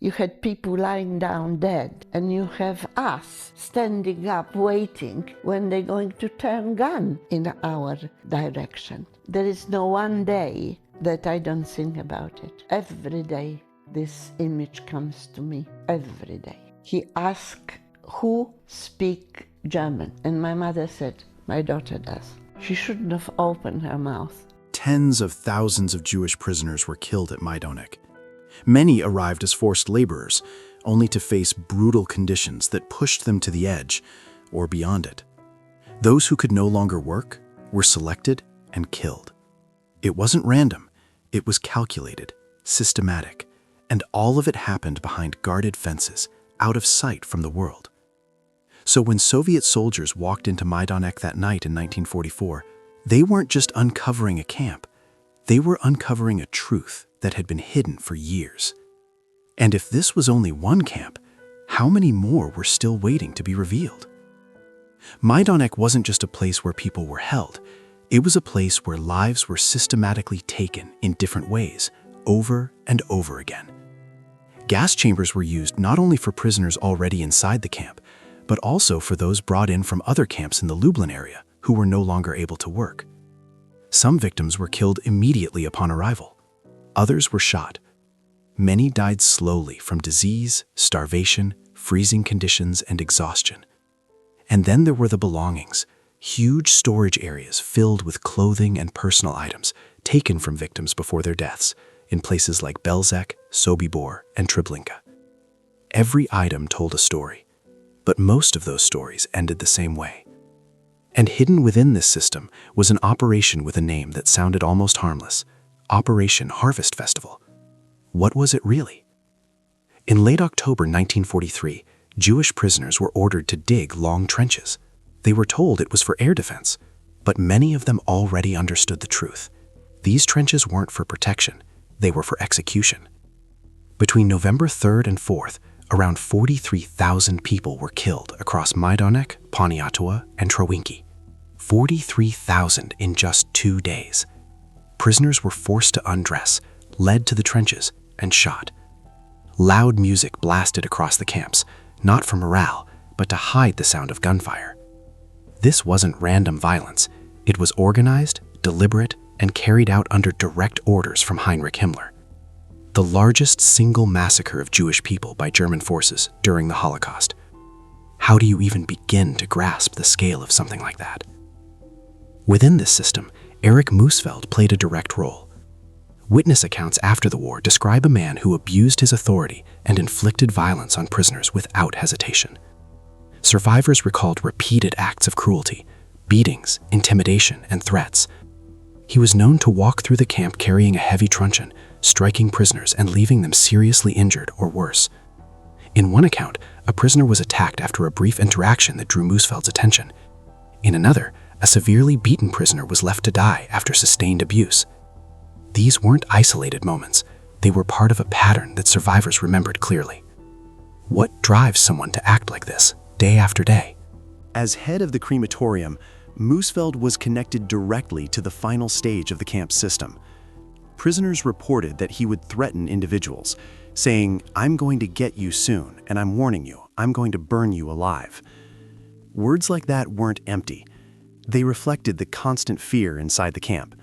You had people lying down dead, and you have us standing up waiting when they're going to turn gun in our direction. There is no one day that I don't think about it. Every day this image comes to me, every day. He asked, who speak German? And my mother said, my daughter does. She shouldn't have opened her mouth. Tens of thousands of Jewish prisoners were killed at Majdanek. Many arrived as forced laborers, only to face brutal conditions that pushed them to the edge or beyond it. Those who could no longer work were selected and killed. It wasn't random, it was calculated, systematic, and all of it happened behind guarded fences, out of sight from the world. So when Soviet soldiers walked into Majdanek that night in 1944, they weren't just uncovering a camp, they were uncovering a truth that had been hidden for years. And if this was only one camp, how many more were still waiting to be revealed? Majdanek wasn't just a place where people were held, it was a place where lives were systematically taken in different ways, over and over again. Gas chambers were used not only for prisoners already inside the camp, but also for those brought in from other camps in the Lublin area who were no longer able to work. Some victims were killed immediately upon arrival. Others were shot. Many died slowly from disease, starvation, freezing conditions, and exhaustion. And then there were the belongings, huge storage areas filled with clothing and personal items taken from victims before their deaths in places like Belzec, Sobibor, and Treblinka. Every item told a story, but most of those stories ended the same way. And hidden within this system was an operation with a name that sounded almost harmless, Operation Harvest Festival. What was it really? In late October 1943, Jewish prisoners were ordered to dig long trenches. They were told it was for air defense, but many of them already understood the truth. These trenches weren't for protection, they were for execution. Between November 3rd and 4th, around 43,000 people were killed across Majdanek, Poniatowa, and Trawinki. 43,000 in just 2 days. Prisoners were forced to undress, led to the trenches, and shot. Loud music blasted across the camps, not for morale, but to hide the sound of gunfire. This wasn't random violence. It was organized, deliberate, and carried out under direct orders from Heinrich Himmler. The largest single massacre of Jewish people by German forces during the Holocaust. How do you even begin to grasp the scale of something like that? Within this system, Erich Muhsfeldt played a direct role. Witness accounts after the war describe a man who abused his authority and inflicted violence on prisoners without hesitation. Survivors recalled repeated acts of cruelty, beatings, intimidation, and threats. He was known to walk through the camp carrying a heavy truncheon, striking prisoners and leaving them seriously injured or worse. In one account, a prisoner was attacked after a brief interaction that drew Muhsfeldt's attention. In another, a severely beaten prisoner was left to die after sustained abuse. These weren't isolated moments. They were part of a pattern that survivors remembered clearly. What drives someone to act like this, day after day? As head of the crematorium, Muhsfeldt was connected directly to the final stage of the camp's system. Prisoners reported that he would threaten individuals, saying, "I'm going to get you soon, and I'm warning you, I'm going to burn you alive." Words like that weren't empty. They reflected the constant fear inside the camp.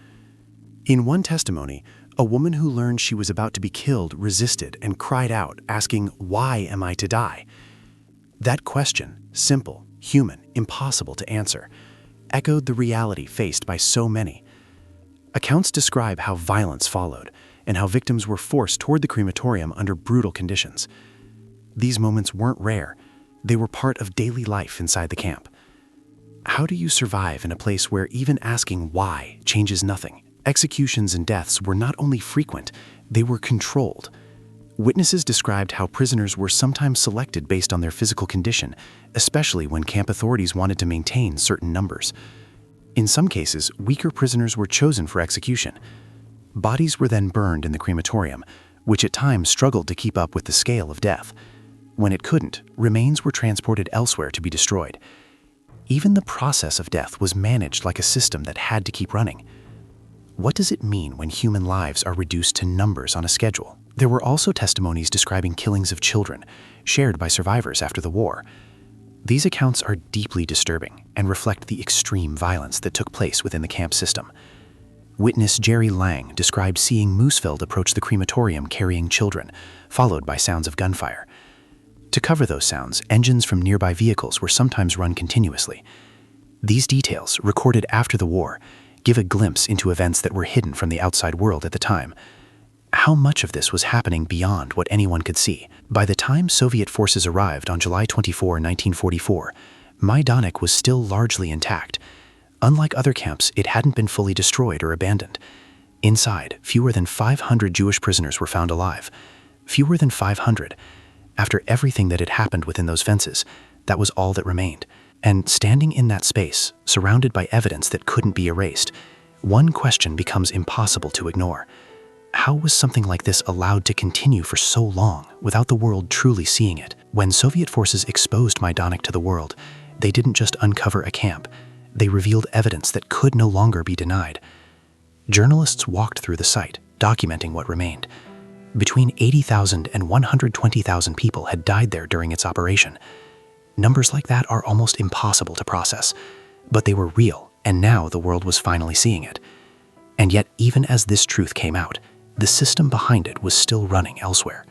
In one testimony, a woman who learned she was about to be killed resisted and cried out, asking, "Why am I to die?" That question, simple, human, impossible to answer, echoed the reality faced by so many. Accounts describe how violence followed and how victims were forced toward the crematorium under brutal conditions. These moments weren't rare. They were part of daily life inside the camp. How do you survive in a place where even asking why changes nothing? Executions and deaths were not only frequent, they were controlled. Witnesses described how prisoners were sometimes selected based on their physical condition, especially when camp authorities wanted to maintain certain numbers. In some cases, weaker prisoners were chosen for execution. Bodies were then burned in the crematorium, which at times struggled to keep up with the scale of death. When it couldn't, remains were transported elsewhere to be destroyed. Even the process of death was managed like a system that had to keep running. What does it mean when human lives are reduced to numbers on a schedule? There were also testimonies describing killings of children, shared by survivors after the war. These accounts are deeply disturbing and reflect the extreme violence that took place within the camp system. Witness Jerry Lang described seeing Mussfeldt approach the crematorium carrying children, followed by sounds of gunfire. To cover those sounds, engines from nearby vehicles were sometimes run continuously. These details, recorded after the war, give a glimpse into events that were hidden from the outside world at the time. How much of this was happening beyond what anyone could see? By the time Soviet forces arrived on July 24, 1944, Majdanek was still largely intact. Unlike other camps, it hadn't been fully destroyed or abandoned. Inside, fewer than 500 Jewish prisoners were found alive. Fewer than 500. After everything that had happened within those fences, that was all that remained. And standing in that space, surrounded by evidence that couldn't be erased, one question becomes impossible to ignore. How was something like this allowed to continue for so long without the world truly seeing it? When Soviet forces exposed Majdanek to the world, they didn't just uncover a camp. They revealed evidence that could no longer be denied. Journalists walked through the site, documenting what remained. Between 80,000 and 120,000 people had died there during its operation. Numbers like that are almost impossible to process, but they were real, and now the world was finally seeing it. And yet, even as this truth came out, the system behind it was still running elsewhere.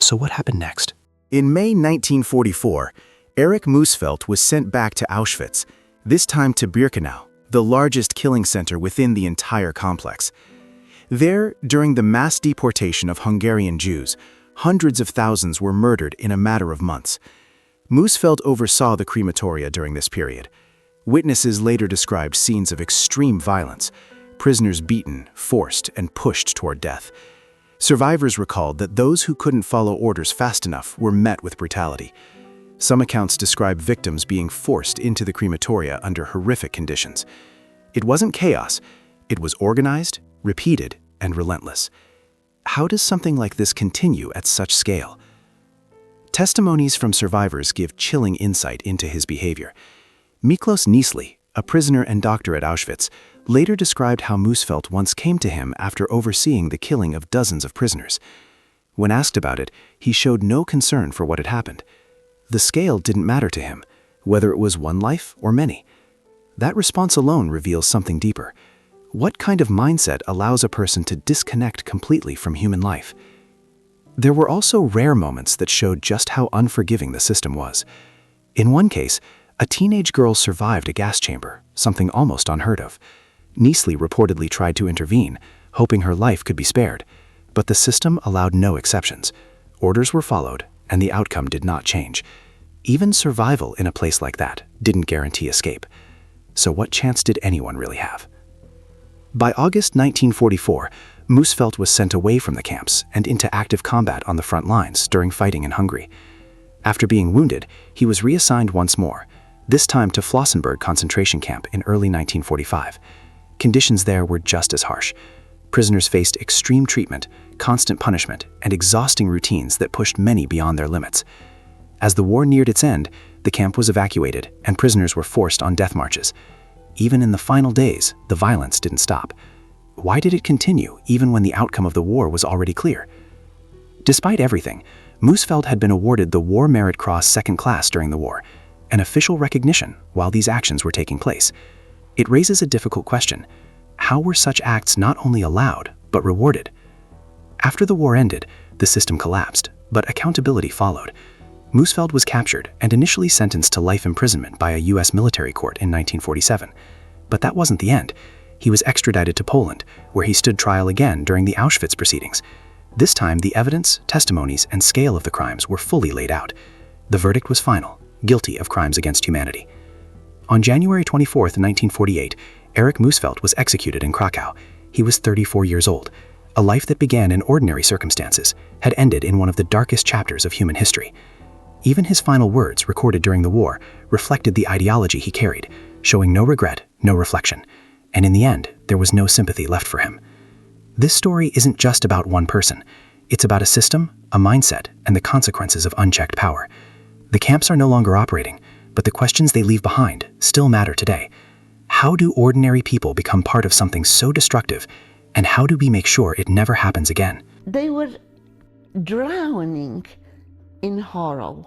So what happened next? In May 1944, Erich Muhsfeldt was sent back to Auschwitz, this time to Birkenau, the largest killing center within the entire complex. There, during the mass deportation of Hungarian Jews, hundreds of thousands were murdered in a matter of months. Mussfeldt oversaw the crematoria during this period. Witnesses later described scenes of extreme violence, prisoners beaten, forced, and pushed toward death. Survivors recalled that those who couldn't follow orders fast enough were met with brutality. Some accounts describe victims being forced into the crematoria under horrific conditions. It wasn't chaos. It was organized, repeated, and relentless. How does something like this continue at such scale? Testimonies from survivors give chilling insight into his behavior. Miklos Niesli, a prisoner and doctor at Auschwitz, later described how Mussfeldt once came to him after overseeing the killing of dozens of prisoners. When asked about it, he showed no concern for what had happened. The scale didn't matter to him, whether it was one life or many. That response alone reveals something deeper. What kind of mindset allows a person to disconnect completely from human life? There were also rare moments that showed just how unforgiving the system was. In one case, a teenage girl survived a gas chamber, something almost unheard of. Niesli reportedly tried to intervene, hoping her life could be spared, but the system allowed no exceptions. Orders were followed, and the outcome did not change. Even survival in a place like that didn't guarantee escape. So what chance did anyone really have? By August 1944, Mussfeldt was sent away from the camps and into active combat on the front lines during fighting in Hungary. After being wounded, he was reassigned once more, this time to Flossenburg concentration camp in early 1945. Conditions there were just as harsh. Prisoners faced extreme treatment, constant punishment, and exhausting routines that pushed many beyond their limits. As the war neared its end, the camp was evacuated and prisoners were forced on death marches. Even in the final days, the violence didn't stop. Why did it continue even when the outcome of the war was already clear? Despite everything, Mussfeldt had been awarded the War Merit Cross Second Class during the war, an official recognition while these actions were taking place. It raises a difficult question. How were such acts not only allowed, but rewarded? After the war ended, the system collapsed, but accountability followed. Mussfeldt was captured and initially sentenced to life imprisonment by a U.S. military court in 1947. But that wasn't the end. He was extradited to Poland, where he stood trial again during the Auschwitz proceedings. This time, the evidence, testimonies, and scale of the crimes were fully laid out. The verdict was final: guilty of crimes against humanity. On January 24, 1948, Erich Mussfeldt was executed in Krakow. He was 34 years old. A life that began in ordinary circumstances had ended in one of the darkest chapters of human history. Even his final words, recorded during the war, reflected the ideology he carried, showing no regret, no reflection. And in the end, there was no sympathy left for him. This story isn't just about one person. It's about a system, a mindset, and the consequences of unchecked power. The camps are no longer operating, but the questions they leave behind still matter today. How do ordinary people become part of something so destructive, and how do we make sure it never happens again? They were drowning in horror.